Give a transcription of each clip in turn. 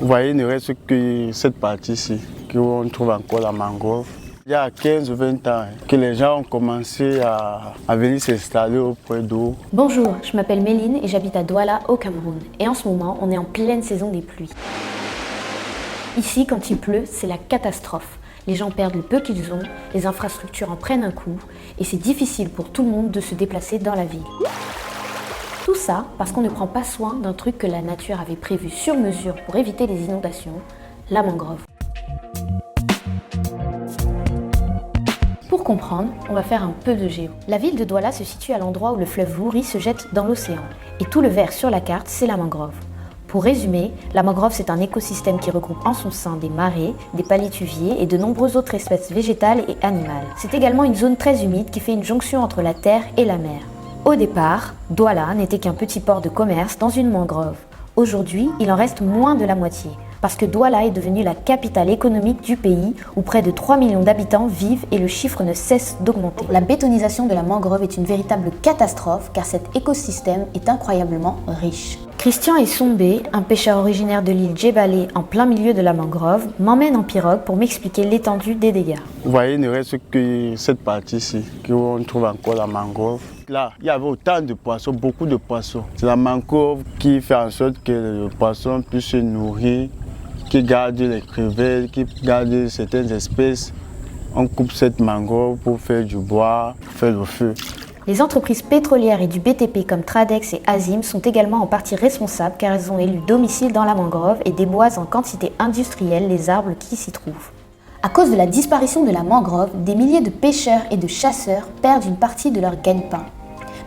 Vous voyez, il ne reste que cette partie-ci, où on trouve encore la mangrove. Il y a 15 ou 20 ans que les gens ont commencé à venir s'installer auprès d'eau. Bonjour, je m'appelle Méline et j'habite à Douala au Cameroun. Et en ce moment, on est en pleine saison des pluies. Ici, quand il pleut, c'est la catastrophe. Les gens perdent le peu qu'ils ont, les infrastructures en prennent un coup et c'est difficile pour tout le monde de se déplacer dans la ville. Tout ça parce qu'on ne prend pas soin d'un truc que la nature avait prévu sur mesure pour éviter les inondations, la mangrove. Pour comprendre, on va faire un peu de géo. La ville de Douala se situe à l'endroit où le fleuve Wouri se jette dans l'océan. Et tout le vert sur la carte, c'est la mangrove. Pour résumer, la mangrove c'est un écosystème qui regroupe en son sein des marais, des palétuviers et de nombreuses autres espèces végétales et animales. C'est également une zone très humide qui fait une jonction entre la terre et la mer. Au départ, Douala n'était qu'un petit port de commerce dans une mangrove. Aujourd'hui, il en reste moins de la moitié, parce que Douala est devenue la capitale économique du pays où près de 3 millions d'habitants vivent et le chiffre ne cesse d'augmenter. La bétonisation de la mangrove est une véritable catastrophe car cet écosystème est incroyablement riche. Christian Essombé, un pêcheur originaire de l'île Djebalé en plein milieu de la mangrove, m'emmène en pirogue pour m'expliquer l'étendue des dégâts. Vous voyez, il ne reste que cette partie-ci, où on trouve encore la mangrove. Là, il y avait autant de poissons, beaucoup de poissons. C'est la mangrove qui fait en sorte que le poisson puisse se nourrir, qui garde les crevettes, qui garde certaines espèces. On coupe cette mangrove pour faire du bois, faire le feu. Les entreprises pétrolières et du BTP comme Tradex et Azim sont également en partie responsables car elles ont élu domicile dans la mangrove et déboisent en quantité industrielle les arbres qui s'y trouvent. À cause de la disparition de la mangrove, des milliers de pêcheurs et de chasseurs perdent une partie de leur gagne-pain.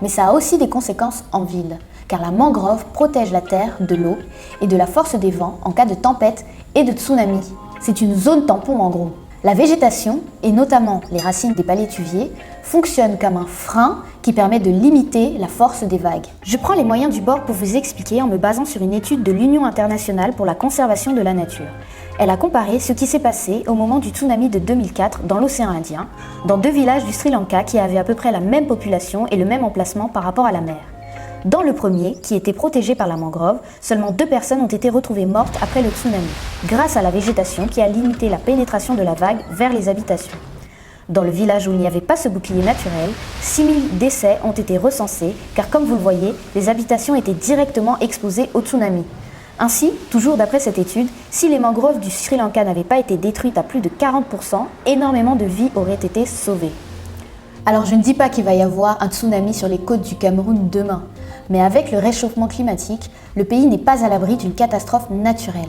Mais ça a aussi des conséquences en ville, car la mangrove protège la terre de l'eau et de la force des vents en cas de tempête et de tsunami. C'est une zone tampon en gros. La végétation, et notamment les racines des palétuviers, fonctionne comme un frein qui permet de limiter la force des vagues. Je prends les moyens du bord pour vous expliquer en me basant sur une étude de l'Union internationale pour la conservation de la nature. Elle a comparé ce qui s'est passé au moment du tsunami de 2004 dans l'océan Indien, dans 2 villages du Sri Lanka qui avaient à peu près la même population et le même emplacement par rapport à la mer. Dans le premier, qui était protégé par la mangrove, seulement 2 personnes ont été retrouvées mortes après le tsunami, grâce à la végétation qui a limité la pénétration de la vague vers les habitations. Dans le village où il n'y avait pas ce bouclier naturel, 6000 décès ont été recensés, car comme vous le voyez, les habitations étaient directement exposées au tsunami. Ainsi, toujours d'après cette étude, si les mangroves du Sri Lanka n'avaient pas été détruites à plus de 40%, énormément de vies auraient été sauvées. Alors je ne dis pas qu'il va y avoir un tsunami sur les côtes du Cameroun demain, mais avec le réchauffement climatique, le pays n'est pas à l'abri d'une catastrophe naturelle.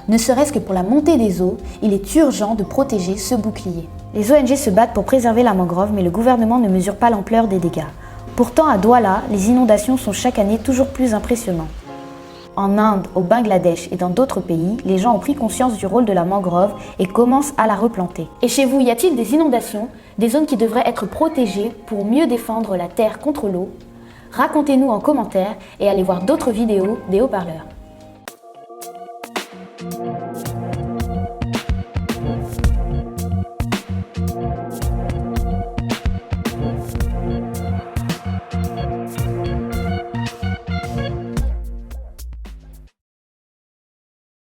Ne serait-ce que pour la montée des eaux, il est urgent de protéger ce bouclier. Les ONG se battent pour préserver la mangrove, mais le gouvernement ne mesure pas l'ampleur des dégâts. Pourtant, à Douala, les inondations sont chaque année toujours plus impressionnantes. En Inde, au Bangladesh et dans d'autres pays, les gens ont pris conscience du rôle de la mangrove et commencent à la replanter. Et chez vous, y a-t-il des inondations, des zones qui devraient être protégées pour mieux défendre la terre contre l'eau? Racontez-nous en commentaire et allez voir d'autres vidéos des haut-parleurs.